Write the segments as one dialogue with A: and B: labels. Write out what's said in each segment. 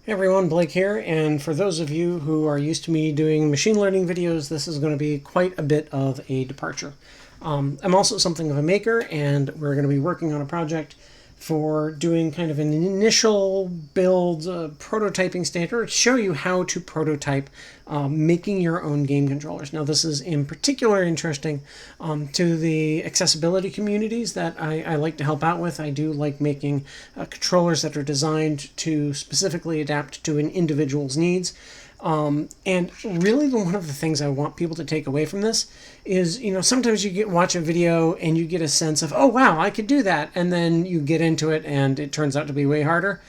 A: Hey everyone, Blake here, and for those of you who are used to me doing machine learning videos, this is going to be quite a bit of a departure. I'm also something of a maker, and we're going to be working on a project for doing kind of an initial build prototyping stage, or show you how to prototype making your own game controllers. Now, this is in particular interesting to the accessibility communities that I like to help out with. I do like making controllers that are designed to specifically adapt to an individual's needs. And really, one of the things I want people to take away from this is, sometimes you watch a video and you get a sense of, oh, wow, I could do that. And then you get into it and it turns out to be way harder.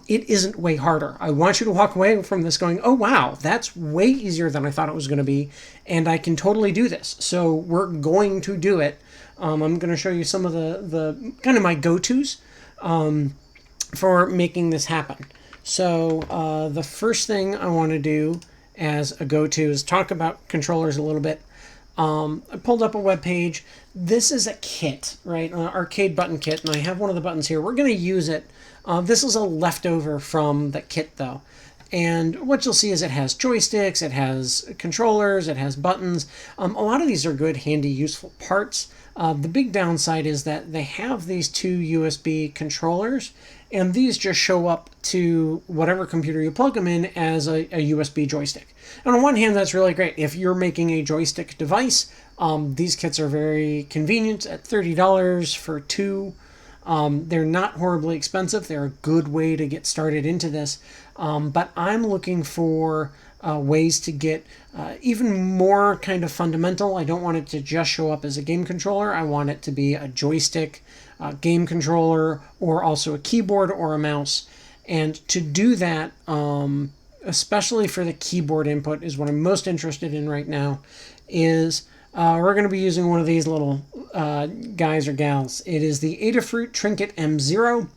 A: It isn't way harder. I want you to walk away from this going, oh, wow, that's way easier than I thought it was going to be. And I can totally do this. So we're going to do it. I'm going to show you some of the kind of my go-tos for making this happen. So the first thing I want to do as a go-to is talk about controllers a little bit. I pulled up a web page. This is a kit, right? An arcade button kit, and I have one of the buttons here. We're going to use it. This is a leftover from the kit, though. And what you'll see is it has joysticks, it has controllers, it has buttons. A lot of these are good, handy, useful parts. The big downside is that they have these two USB controllers, and these just show up to whatever computer you plug them in as a USB joystick. And on one hand, that's really great. If you're making a joystick device, these kits are very convenient at $30 for two. They're not horribly expensive. They're a good way to get started into this. But I'm looking for ways to get even more kind of fundamental. I don't want it to just show up as a game controller. I want it to be a joystick, game controller, or also a keyboard or a mouse. And to do that, especially for the keyboard input, is what I'm most interested in right now, is we're going to be using one of these little guys or gals. It is the Adafruit Trinket M0.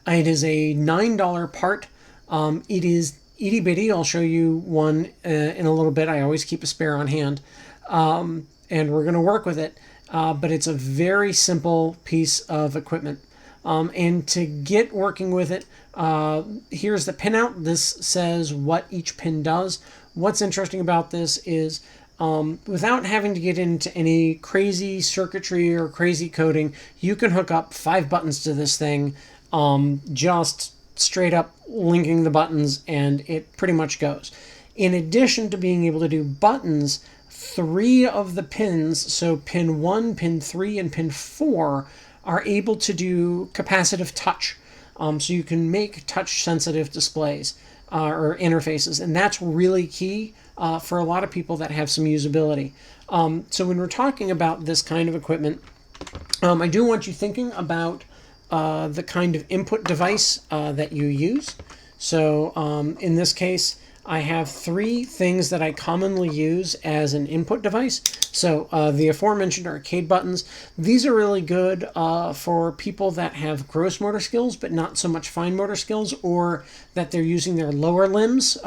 A: It is a $9 part. It is itty bitty. I'll show you one in a little bit. I always keep a spare on hand. And we're going to work with it. But it's a very simple piece of equipment. And to get working with it, here's the pinout. This says what each pin does. What's interesting about this is without having to get into any crazy circuitry or crazy coding, you can hook up 5 buttons to this thing, just straight up linking the buttons, and it pretty much goes. In addition to being able to do buttons, 3 of the pins, so pin 1, pin 3, and pin 4, are able to do capacitive touch. So you can make touch-sensitive displays or interfaces, and that's really key for a lot of people that have some usability. So when we're talking about this kind of equipment, I do want you thinking about the kind of input device that you use. So in this case, I have 3 things that I commonly use as an input device. So the aforementioned arcade buttons, these are really good for people that have gross motor skills, but not so much fine motor skills, or that they're using their lower limbs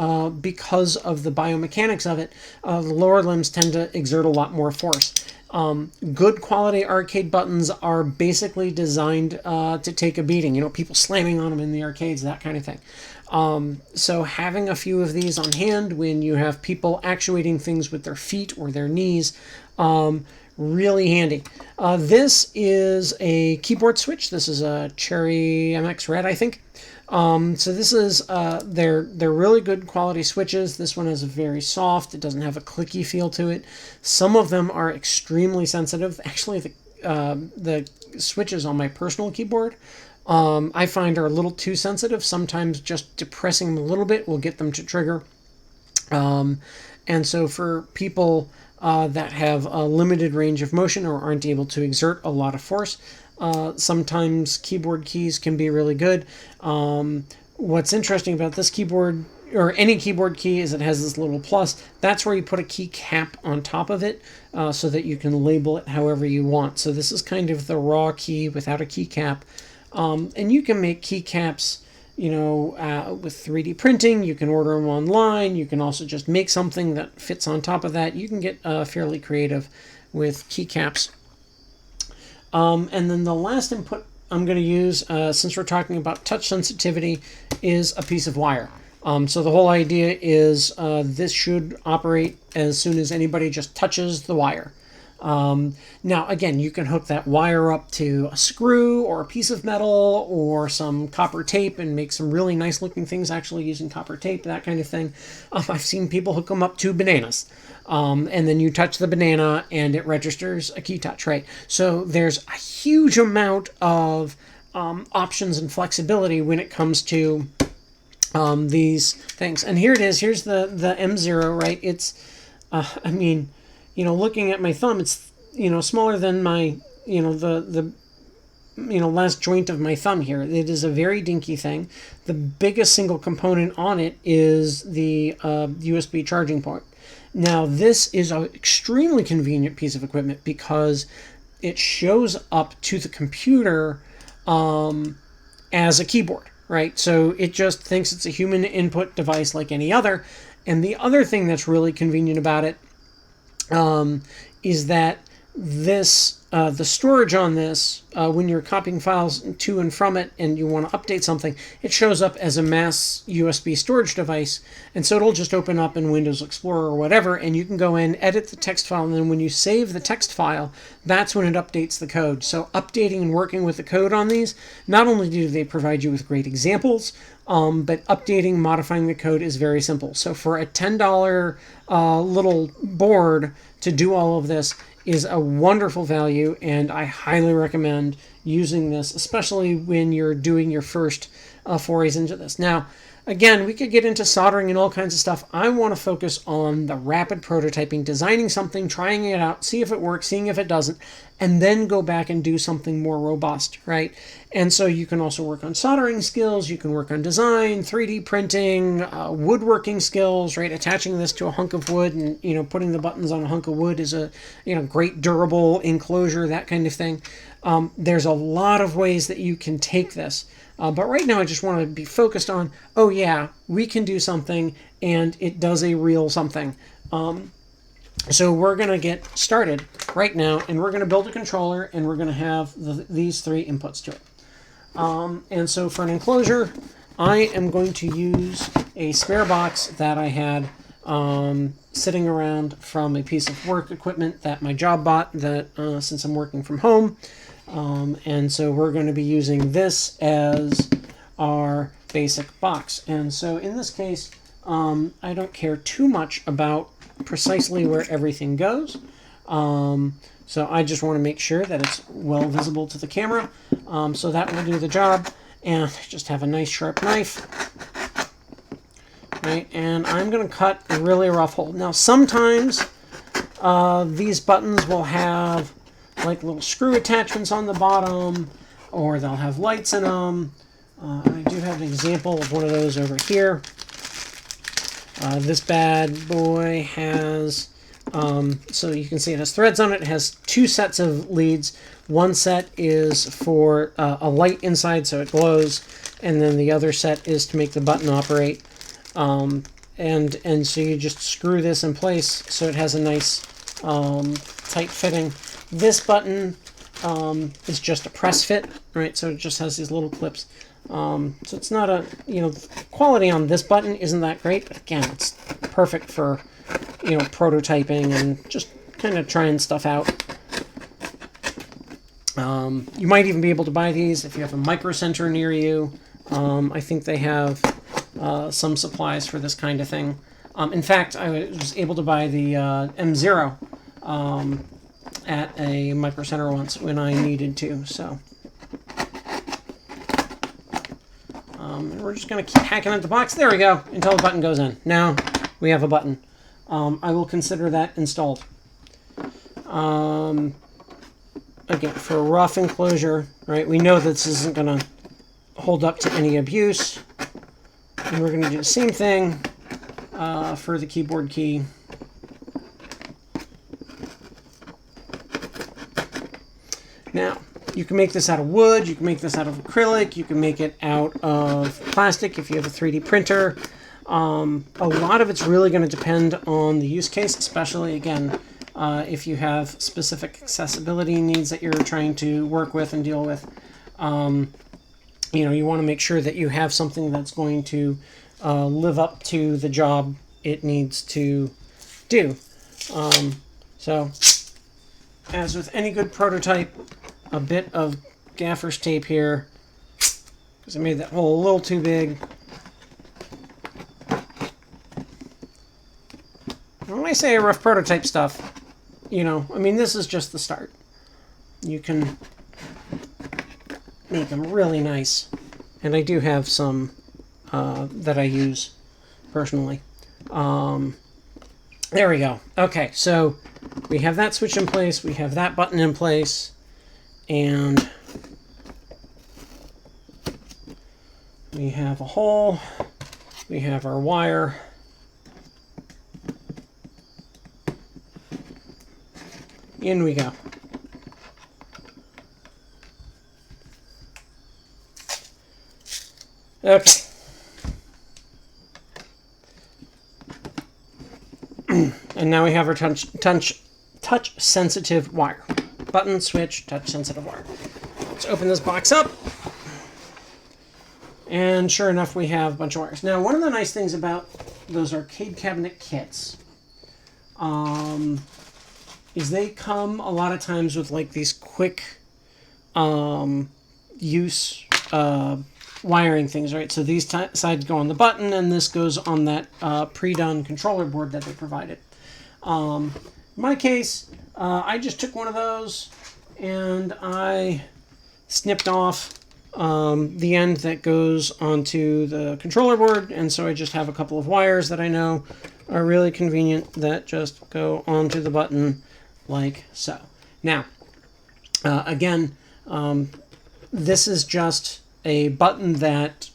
A: because of the biomechanics of it. The lower limbs tend to exert a lot more force. Good quality arcade buttons are basically designed to take a beating. People slamming on them in the arcades, that kind of thing. So having a few of these on hand when you have people actuating things with their feet or their knees, really handy. This is a keyboard switch. This is a Cherry MX Red, I think. So this is, they're really good quality switches. This one is very soft. It doesn't have a clicky feel to it. Some of them are extremely sensitive. Actually, the switches on my personal keyboard, I find are a little too sensitive. Sometimes just depressing them a little bit will get them to trigger. And so for people that have a limited range of motion or aren't able to exert a lot of force, sometimes keyboard keys can be really good. What's interesting about this keyboard, or any keyboard key, is it has this little plus. That's where you put a key cap on top of it so that you can label it however you want. So this is kind of the raw key without a key cap. And you can make keycaps, with 3D printing. You can order them online. You can also just make something that fits on top of that. You can get fairly creative with keycaps. And then the last input I'm going to use, since we're talking about touch sensitivity, is a piece of wire. So the whole idea is this should operate as soon as anybody just touches the wire. Now, again, you can hook that wire up to a screw or a piece of metal or some copper tape and make some really nice looking things actually using copper tape, that kind of thing. I've seen people hook them up to bananas. And then you touch the banana and it registers a key touch, right? So there's a huge amount of options and flexibility when it comes to these things. And here it is. Here's the M0, right? It's, I mean, looking at my thumb, it's, smaller than my, the last joint of my thumb here. It is a very dinky thing. The biggest single component on it is the USB charging port. Now, this is an extremely convenient piece of equipment because it shows up to the computer as a keyboard, right? So it just thinks it's a human input device like any other. And the other thing that's really convenient about it is that this the storage on this, when you're copying files to and from it and you want to update something, it shows up as a mass USB storage device. And so it'll just open up in Windows Explorer or whatever, and you can go in, edit the text file, and then when you save the text file, that's when it updates the code. So updating and working with the code on these, not only do they provide you with great examples, but updating, modifying the code is very simple. So for a $10 little board to do all of this is a wonderful value, and I highly recommend using this, especially when you're doing your first forays into this. Now, again, we could get into soldering and all kinds of stuff. I want to focus on the rapid prototyping, designing something, trying it out, see if it works, seeing if it doesn't, and then go back and do something more robust, right? And so you can also work on soldering skills, you can work on design, 3D printing, woodworking skills, right? Attaching this to a hunk of wood and, putting the buttons on a hunk of wood is a, great durable enclosure, that kind of thing. There's a lot of ways that you can take this. But right now I just want to be focused on, oh yeah, we can do something and it does a real something. So we're going to get started right now, and we're going to build a controller, and we're going to have these three inputs to it. And so for an enclosure, I am going to use a spare box that I had sitting around from a piece of work equipment that my job bought that since I'm working from home. And so we're going to be using this as our basic box. And so in this case, I don't care too much about precisely where everything goes. So I just want to make sure that it's well visible to the camera. So that will do the job. And just have a nice sharp knife. Right, and I'm going to cut a really rough hole. Now sometimes these buttons will have like little screw attachments on the bottom, or they'll have lights in them. I do have an example of one of those over here. This bad boy has, so you can see it has threads on it. It has two sets of leads. One set is for a light inside so it glows, and then the other set is to make the button operate. And so you just screw this in place so it has a nice tight fitting. This button is just a press fit, right? So it just has these little clips. So it's not a, quality on this button isn't that great, but again, it's perfect for, prototyping and just kind of trying stuff out. You might even be able to buy these if you have a micro center near you. I think they have some supplies for this kind of thing. In fact, I was able to buy the M0 at a micro center once when I needed to, so. We're just going to keep hacking at the box. There we go, until the button goes in. Now we have a button. I will consider that installed. Again, for a rough enclosure, right, we know this isn't going to hold up to any abuse. And we're going to do the same thing for the keyboard key. Now, you can make this out of wood, you can make this out of acrylic, you can make it out of plastic if you have a 3D printer. A lot of it's really going to depend on the use case, especially, again, if you have specific accessibility needs that you're trying to work with and deal with. You know, you want to make sure that you have something that's going to live up to the job it needs to do. So, as with any good prototype, a bit of gaffer's tape here, because I made that hole a little too big. When I say rough prototype stuff, you know, I mean, this is just the start. You can make them really nice. And I do have some that I use personally. There we go. Okay, so we have that switch in place. We have that button in place. And we have a hole. We have our wire. In we go. Okay. And now we have our touch-sensitive wire. Button, switch, touch-sensitive wire. Let's open this box up. And sure enough, we have a bunch of wires. Now, one of the nice things about those arcade cabinet kits is they come a lot of times with like these quick use wiring things, right? So these sides go on the button, and this goes on that pre-done controller board that they provided. In my case, I just took one of those and I snipped off the end that goes onto the controller board, and so I just have a couple of wires that I know are really convenient that just go onto the button like so. Now, again, this is just a button that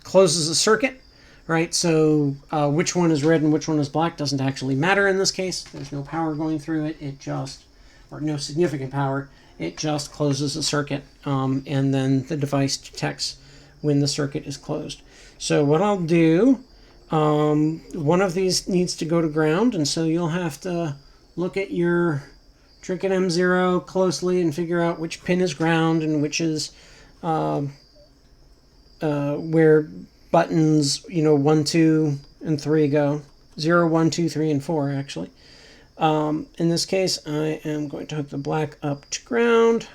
A: closes a circuit, right? So which one is red and which one is black doesn't actually matter in this case. There's no power going through it. It just, or no significant power. It just closes a circuit, and then the device detects when the circuit is closed. So what I'll do, one of these needs to go to ground, and so you'll have to look at your Trinket M0 closely and figure out which pin is ground and which is where buttons, 1, 2, and 3 go. 0, 1, 2, 3, and 4, actually. In this case, I am going to hook the black up to ground,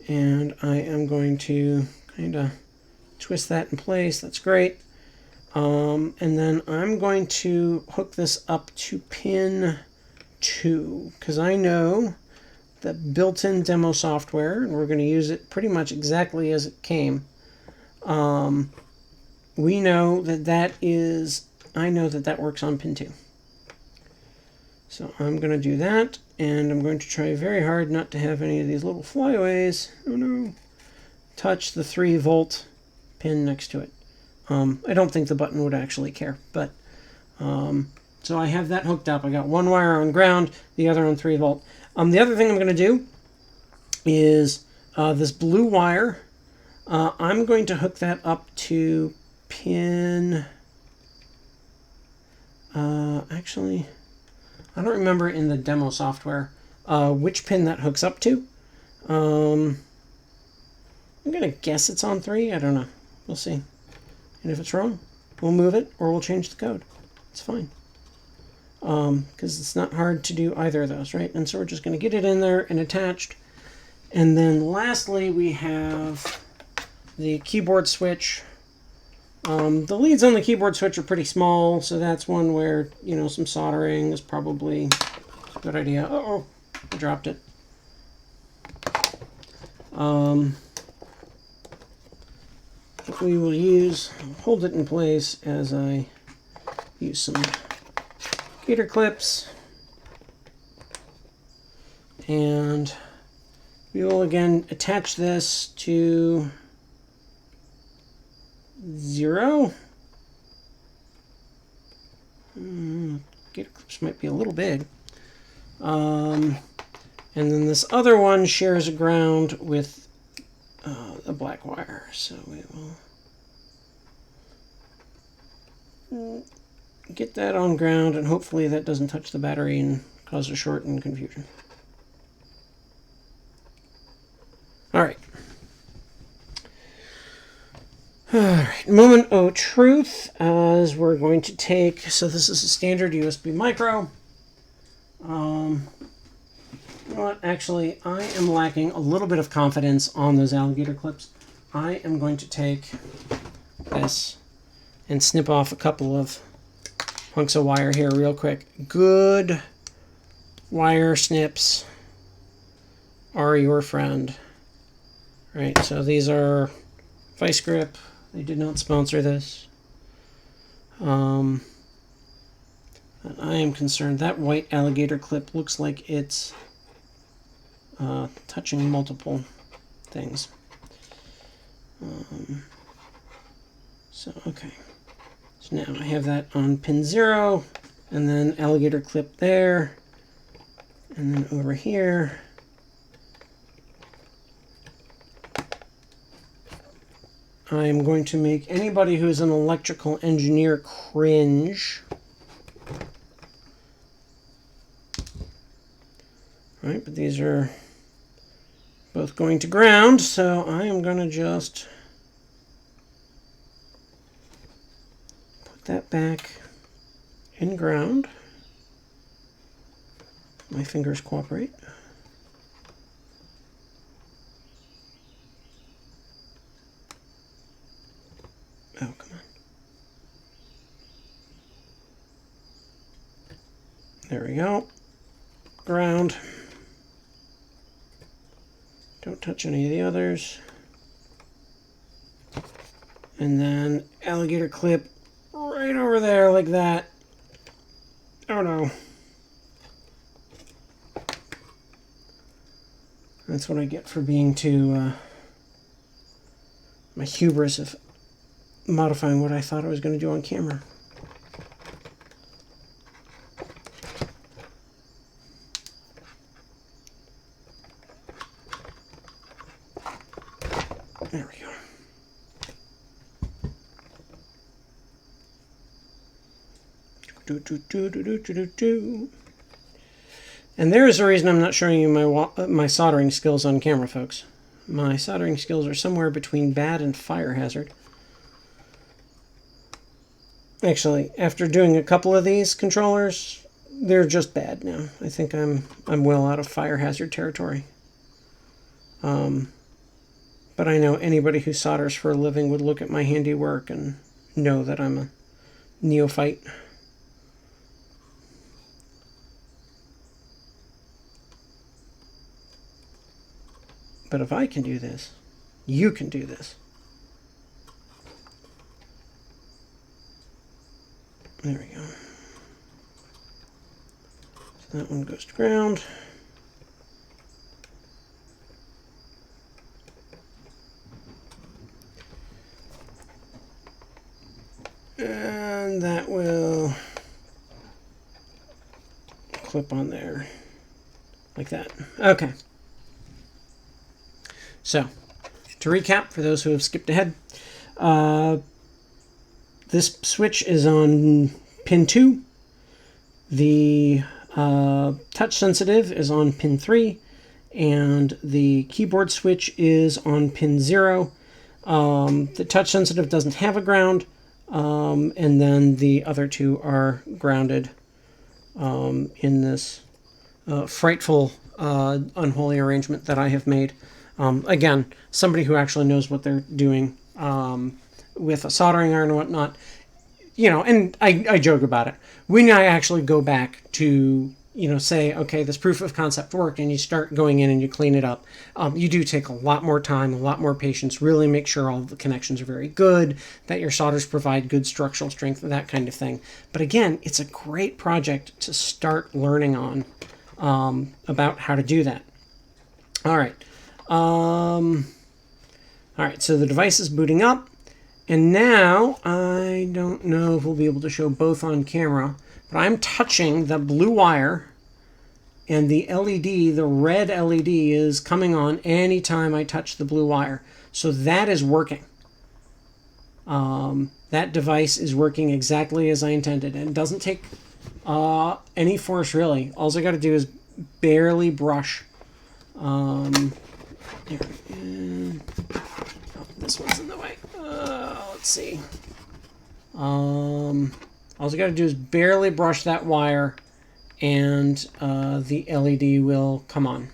A: and I am going to kind of twist that in place. That's great. And then I'm going to hook this up to pin 2, because I know that built-in demo software, and we're going to use it pretty much exactly as it came. We know that I know that works on pin 2. So I'm going to do that, and I'm going to try very hard not to have any of these little flyaways, oh no, touch the 3-volt pin next to it. I don't think the button would actually care, but so I have that hooked up. I got one wire on ground, the other on 3-volt. The other thing I'm going to do is this blue wire. I'm going to hook that up to pin. Actually, I don't remember in the demo software which pin that hooks up to. I'm going to guess it's on 3. I don't know. We'll see. And if it's wrong, we'll move it or we'll change the code. It's fine. Because it's not hard to do either of those, right? And so we're just going to get it in there and attached. And then lastly, we have the keyboard switch. The leads on the keyboard switch are pretty small, so that's one where, some soldering is probably a good idea. Uh-oh, I dropped it. We will hold it in place as I use some gator clips, and we will again attach this to 0. Gator clips might be a little big. And then this other one shares a ground with the black wire, so we will get that on ground, and hopefully that doesn't touch the battery and cause a short and confusion. All right, Oh, truth, as we're going to take, so this is a standard USB micro. You know what, actually, I am lacking a little bit of confidence on those alligator clips. I am going to take this and snip off a couple of hunks of wire here real quick. Good wire snips are your friend. Right, so these are Vice Grip. They did not sponsor this. I am concerned. That white alligator clip looks like it's touching multiple things. Okay. So now I have that on pin 0, and then alligator clip there, and then over here. I'm going to make anybody who is an electrical engineer cringe. All right, but these are both going to ground, so I am going to just put that back in ground. My fingers cooperate. Oh, come on. There we go. Ground. Don't touch any of the others. And then alligator clip right over there like that. Oh no. That's what I get for being too, my hubris of modifying what I thought I was going to do on camera. There we go. And there is a reason I'm not showing you my soldering skills on camera, folks. My soldering skills are somewhere between bad and fire hazard. Actually, after doing a couple of these controllers, they're just bad now. I think I'm well out of fire hazard territory. But I know anybody who solders for a living would look at my handiwork and know that I'm a neophyte. But if I can do this, you can do this. There we go. So that one goes to ground. And that will clip on there like that. Okay. So, to recap, for those who have skipped ahead, this switch is on pin 2. The touch sensitive is on pin 3. And the keyboard switch is on pin 0. The touch sensitive doesn't have a ground. And then the other two are grounded in this frightful, unholy arrangement that I have made. Again, somebody who actually knows what they're doing with a soldering iron and whatnot, you know, and I joke about it. When I actually go back to, you know, say, okay, this proof of concept worked, and you start going in and you clean it up, you do take a lot more time, a lot more patience, really make sure all the connections are very good, that your solders provide good structural strength, that kind of thing. But again, it's a great project to start learning on about how to do that. All right. All right, so the device is booting up, and now I don't know if we'll be able to show both on camera, but I'm touching the blue wire, and the LED, the red LED, is coming on anytime I touch the blue wire. So that is working. That device is working exactly as I intended, and it doesn't take any force, really. All I got to do is barely brush. Here. Oh, this one's in the way. Let's see. All you got to do is barely brush that wire, and the LED will come on.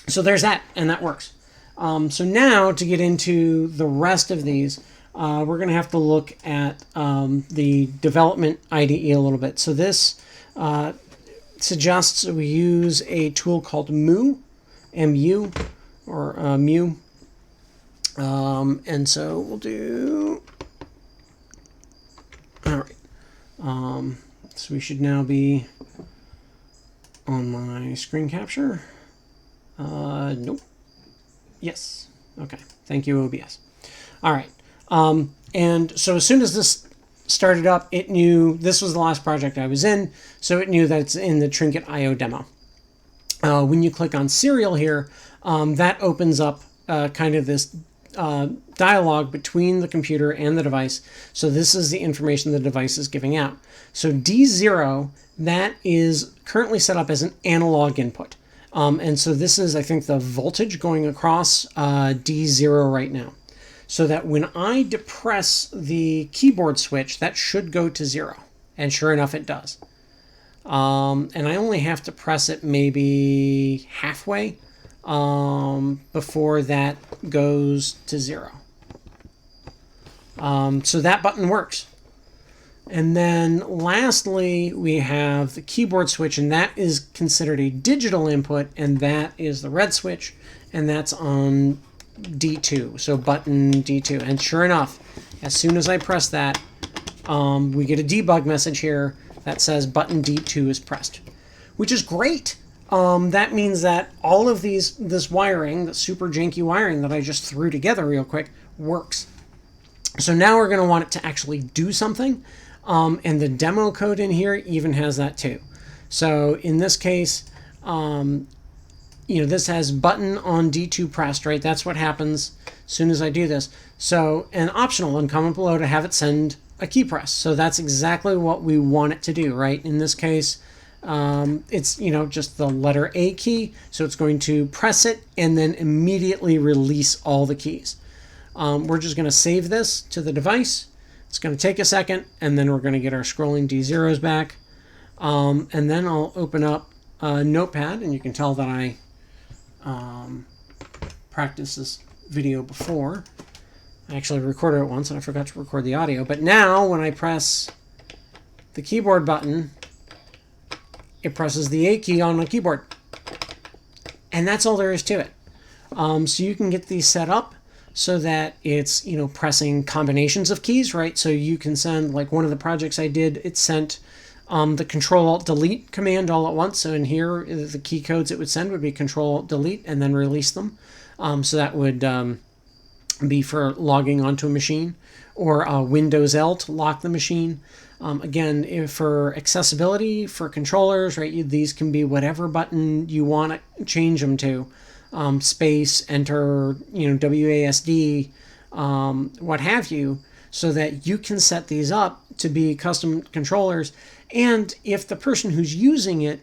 A: So there's that, and that works. So now to get into the rest of these, we're going to have to look at the development IDE a little bit. So this suggests we use a tool called Mu, M-U, or Mu. And so we'll do... All right. So we should now be on my screen capture. Nope. Yes. Okay. Thank you, OBS. All right. And so as soon as this started up, it knew this was the last project I was in, so it knew that it's in the Trinket IO demo. When you click on Serial here, that opens up kind of this dialogue between the computer and the device. So this is the information the device is giving out. So D0, that is currently set up as an analog input. And so this is, I think, the voltage going across D0 right now. So that when I depress the keyboard switch, that should go to 0. And sure enough, it does. And I only have to press it maybe halfway before that goes to 0. So that button works. And then lastly, we have the keyboard switch, and that is considered a digital input, and that is the red switch, and that's on D2, so button D2. And sure enough, as soon as I press that, we get a debug message here that says button D2 is pressed, which is great. That means that all of this wiring, the super janky wiring that I just threw together real quick, works. So now we're going to want it to actually do something. And the demo code in here even has that too. So in this case, this has button on D2 pressed, right? That's what happens as soon as I do this. So an optional, and comment below to have it send a key press. So that's exactly what we want it to do, right? In this case, it's, just the letter A key. So it's going to press it and then immediately release all the keys. We're just going to save this to the device. It's going to take a second, and then we're going to get our scrolling D0s back. And then I'll open up Notepad, and you can tell that I practiced this video before. I actually recorded it once, and I forgot to record the audio. But now, when I press the keyboard button, it presses the A key on my keyboard. And that's all there is to it. So you can get these set up so that it's, pressing combinations of keys, right? So you can send, like one of the projects I did, it sent the Control-Alt-Delete command all at once. So in here, the key codes it would send would be Control-Alt-Delete and then release them. So that would be for logging onto a machine, or Windows-L to lock the machine. Again, for accessibility, for controllers, right, these can be whatever button you want to change them to. Space, enter, WASD, what have you, so that you can set these up to be custom controllers. And if the person who's using it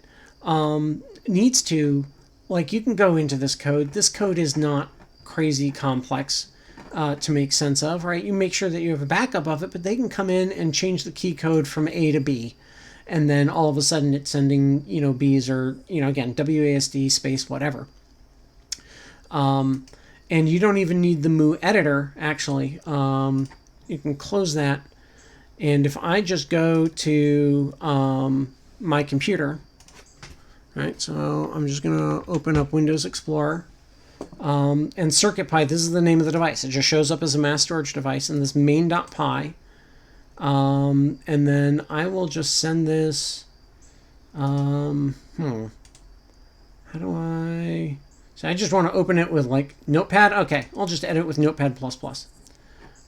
A: needs to, you can go into this code. This code is not crazy complex to make sense of, right? You make sure that you have a backup of it, but they can come in and change the key code from A to B. And then all of a sudden it's sending, Bs or, again, WASD, space, whatever. And you don't even need the Mu editor, actually. You can close that. And if I just go to my computer, right, so I'm just going to open up Windows Explorer. And CircuitPy, this is the name of the device. It just shows up as a mass storage device in this main.py. And then I will just send this. How do I... So I just want to open it with Notepad. Okay, I'll just edit with Notepad++.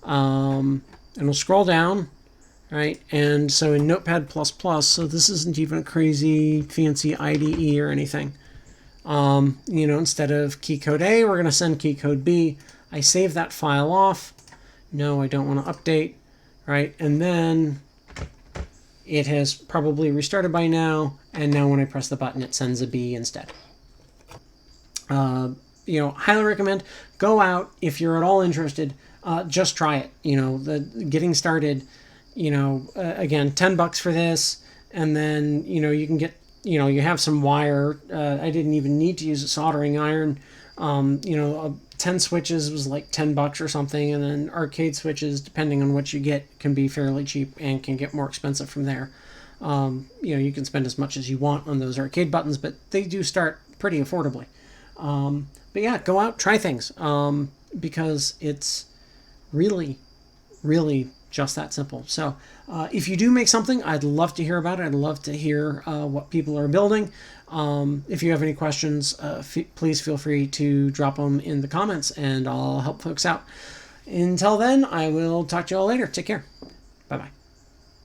A: And we'll scroll down, right? And so in Notepad++, so this isn't even a crazy fancy IDE or anything. Instead of key code A, we're going to send key code B. I save that file off. No, I don't want to update, right? And then it has probably restarted by now. And now when I press the button, it sends a B instead. Highly recommend, go out if you're at all interested, just try it. You know, the getting started, you know, again, $10 for this, and then, you know, you can get, you know, you have some wire. I didn't even need to use a soldering iron. You know, 10 switches was like $10 or something, and then arcade switches, depending on what you get, can be fairly cheap and can get more expensive from there. You know, you can spend as much as you want on those arcade buttons, but they do start pretty affordably. But yeah, go out, try things, because it's really, really just that simple. So if you do make something, I'd love to hear about it. I'd love to hear what people are building. If you have any questions, please feel free to drop them in the comments, and I'll help folks out. Until then, I will talk to you all later. Take care. Bye-bye.